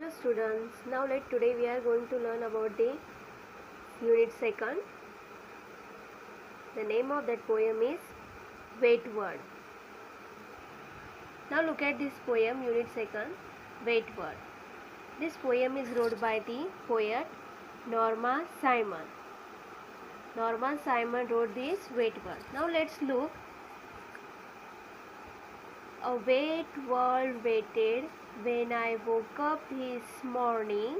Hello students, today we are going to learn about the unit second. The name of that poem is Wait Word. Now look at this poem, unit second, Wait Word. This poem is wrote by the poet Norma Simon. Norma Simon wrote this Wait Word. Now let's look. A wet world waited when I woke up this morning.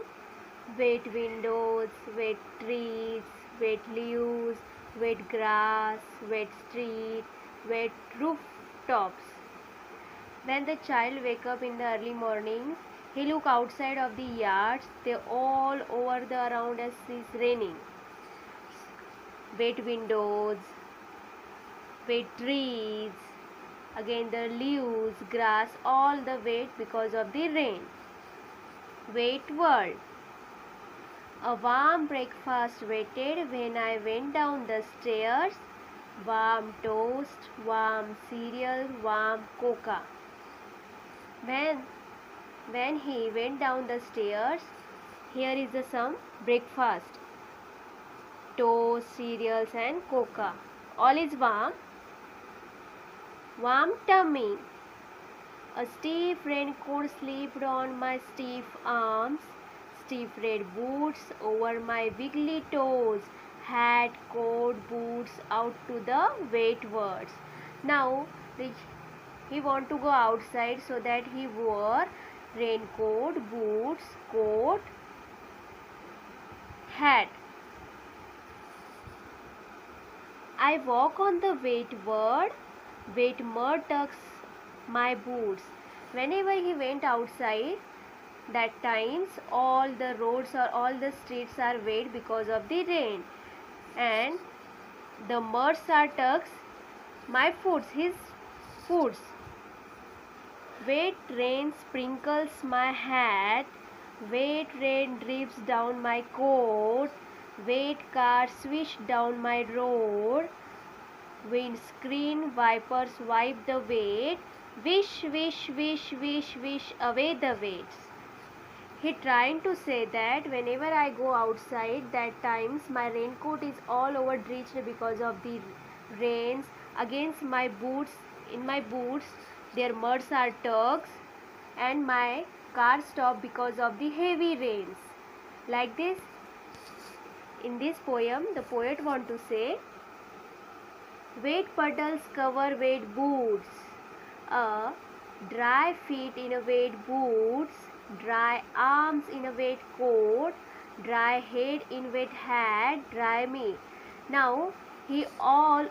Wet windows, wet trees, wet leaves, wet grass, wet street, wet rooftops. When the child wake up in the early mornings, he look outside of the yards. They all over the around us is raining. Wet windows, wet trees, again the leaves, grass, all the wet because of the rain. Wet world. A warm breakfast waited when I went down the stairs. Warm toast, warm cereal, warm coca. When he went down the stairs, here is some breakfast. Toast, cereals and coca. All is warm. Warm tummy. A stiff raincoat slipped on my stiff arms. Stiff red boots over my wiggly toes. Hat, coat, boots out to the wet words. Now he want to go outside, so that he wore raincoat, boots, coat, hat. I walk on the wet word. Wet mud tucks my boots. Whenever he went outside, that times all the roads or all the streets are wet because of the rain, and the muds are tucks my foots, his foots. Wet rain sprinkles my hat. Wet rain drips down my coat. Wet cars swish down my road. Windscreen wipers wipe the wet. Wish, wish, wish, wish, wish away the waits. He trying to say that whenever I go outside, that times my raincoat is all over drenched because of the rains. Against my boots, in my boots, their muds are tugs, and my car stop because of the heavy rains. Like this, in this poem, the poet want to say, wet puddles cover wet boots. A dry feet in a wet boots. Dry arms in a wet coat. Dry head in wet hat. Dry me. Now he all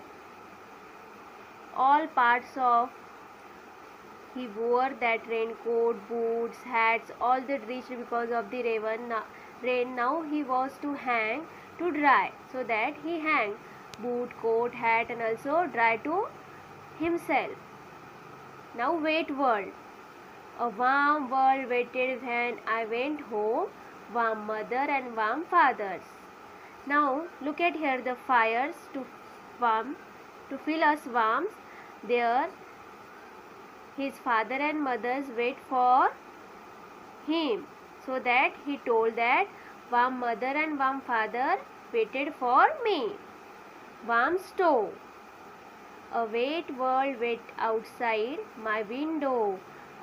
parts of he wore that raincoat, boots, hats, all the drenched because of the rain. Now he was to hang to dry, so that he hang boot, coat, hat, and also dry to himself. Now wet world. A warm world waited when I went home. Warm mother and warm fathers. Now look at here the fires to fill us warmth. There his father and mothers wait for him, so that he told that warm mother and warm father waited for me. Warm stove. A wet world wait outside my window.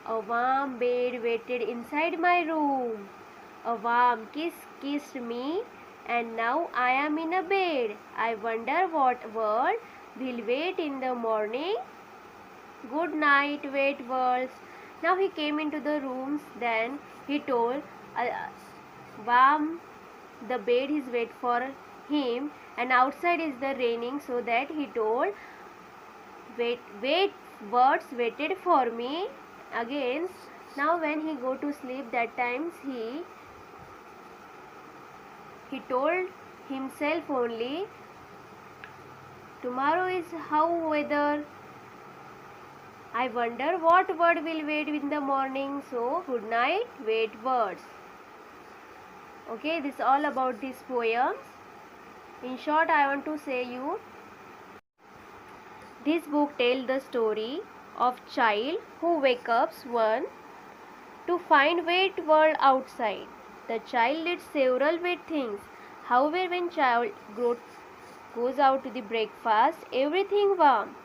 A warm bed waited inside my room. A warm kiss kissed me, and now I am in a bed. I wonder what world will wait in the morning. Good night, wet worlds. Now he came into the rooms. Then he told, warm the bed is wait for him, and outside is the raining, so that he told, wait words waited for me. Again, now when he go to sleep, that times he told himself only, tomorrow is how weather. I wonder what word will wait in the morning. So good night, wait words. Okay, this is all about these poems. In short, I want to say you, this book tells the story of child who wakes up one to find wet world outside. The child did several wet things. However, when child goes out to the breakfast, everything warm.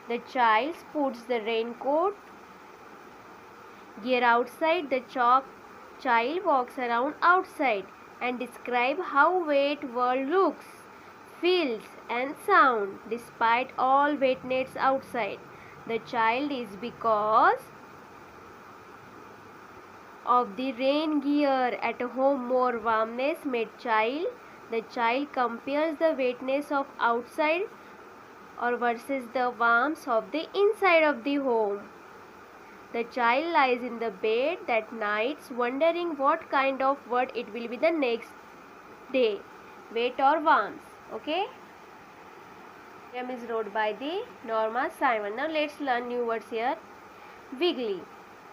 The child puts the raincoat gear outside. The child walks around outside and describe how wet world looks, feels and sound despite all wetness outside. The child is because of the rain gear at home more warmness made child. The child compares the wetness of outside or versus the warmth of the inside of the home. The child lies in the bed that nights wondering what kind of word it will be the next day, wet or warm. Okay. Poem is wrote by the Norma Simon. Now let's learn new words here. Wiggly.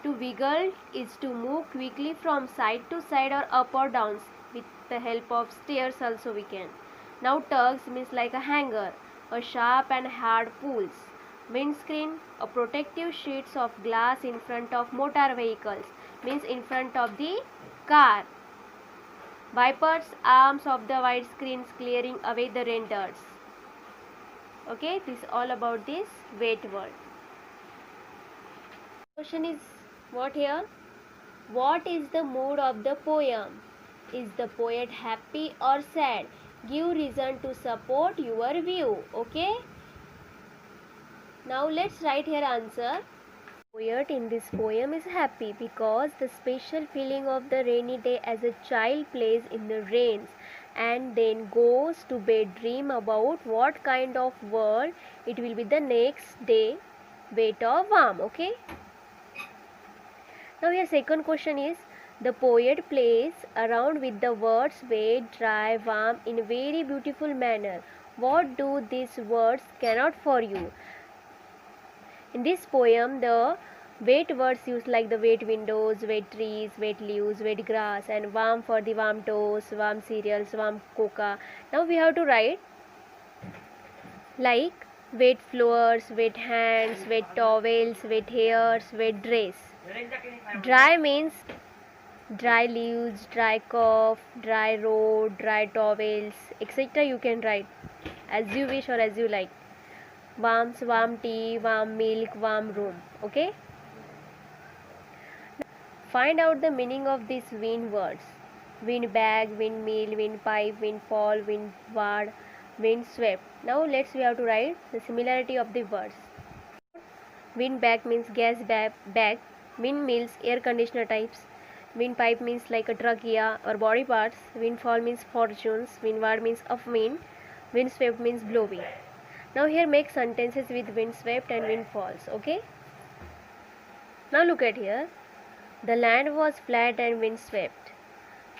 To wiggle is to move quickly from side to side or up or down with the help of stairs also we can. Now tugs means like a hanger, a sharp and hard pulls. Windscreen, a protective sheets of glass in front of motor vehicles, means in front of the car. Wipers, arms of the wide screens clearing away the rain dirt. Okay, this is all about this wet word. Question is what here? What is the mood of the poem? Is the poet happy or sad? Give reason to support your view. Okay. Now let's write here answer. Poet in this poem is happy because the special feeling of the rainy day as a child plays in the rains and then goes to bed dream about what kind of world it will be the next day, wet or warm. Okay. Now your second question is, the poet plays around with the words wet, dry, warm in a very beautiful manner. What do these words cannot for you? In this poem, the wet words used like the wet windows, wet trees, wet leaves, wet grass, and warm for the warm toast, warm cereals, warm cocoa. Now we have to write like wet floors, wet hands, wet towels, wet hairs, wet dress. Dry means dry leaves, dry cough, dry road, dry towels, etc. You can write as you wish or as you like. Warm, warm tea, warm milk, warm room. Okay. Find out the meaning of these wind words. Wind bag, windmill, windpipe, windfall, windward, windswept. Now we have to write the similarity of the words. Wind bag means gas bag. Windmills, air conditioner types. Windpipe means like a trachea or body parts. Windfall means fortunes. Windward means upwind. Windswept means blowing. Now here make sentences with windswept and windfalls. Okay. Now look at here. The land was flat and windswept.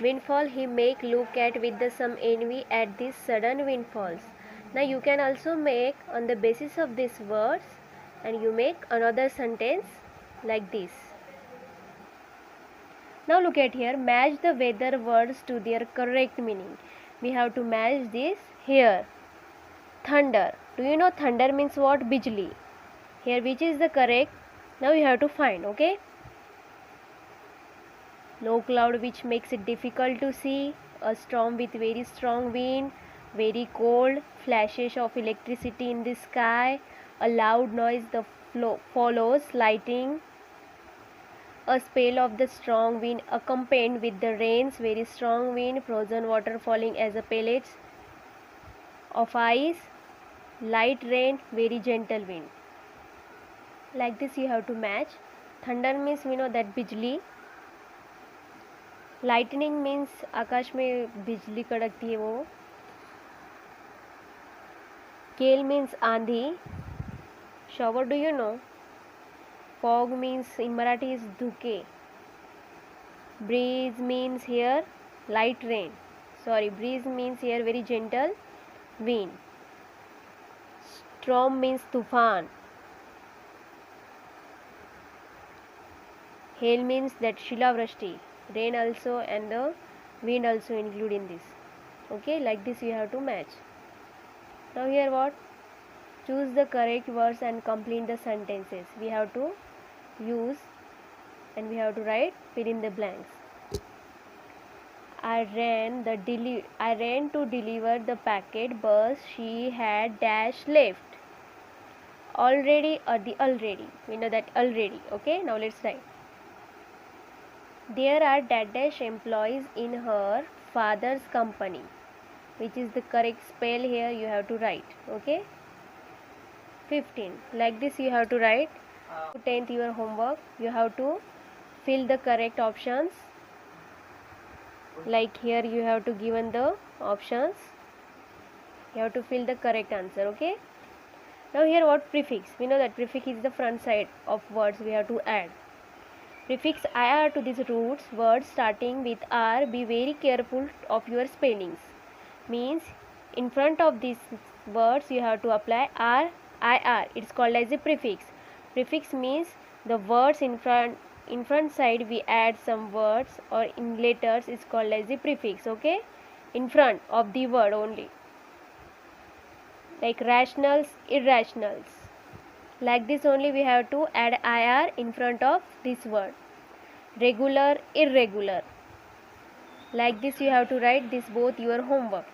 Windfall he make look at with the some envy at these sudden windfalls. Now you can also make on the basis of these words and you make another sentence like this. Now look at here, match the weather words to their correct meaning. We have to match this here. Thunder. Do you know thunder means what? Bijli. Here which is the correct? Now you have to find. Okay. No cloud which makes it difficult to see. A storm with very strong wind. Very cold. Flashes of electricity in the sky. A loud noise that follows lightning. A spell of the strong wind accompanied with the rains, very strong wind, frozen water falling as a pellets of ice, light rain, very gentle wind. Like this you have to match. Thunder means we know that bijli. Lightning means आकाश में बिजली कड़कती है वो. Gale means आंधी. Shower do you know? Fog means in Marathi is dhuke. Breeze means here light rain. Breeze means here very gentle wind. Storm means tufan. Hail means that shilavrashti. Rain also and the wind also include in this. Okay, like this you have to match. Now here what? Choose the correct words and complete the sentences. We have to use and we have to write fill in the blanks. I ran to deliver the packet, but she had dash left. Already or the already. We know that already. Okay, now let's write. There are dash employees in her father's company. Which is the correct spell here you have to write. Okay. 15. Like this you have to write. 10th your homework. You have to fill the correct options. Like here you have to given the options. You have to fill the correct answer. Okay. Now here what prefix? We know that prefix is the front side of words we have to add. Prefix IR to these roots words starting with R. Be very careful of your spellings. Means in front of these words you have to apply R, IR. It's called as a prefix. Prefix means the words in front side we add some words or in letters is called as a prefix. Okay, in front of the word only, like rationals, irrationals. Like this only we have to add IR in front of this word. Regular, irregular. Like this you have to write this both your homework.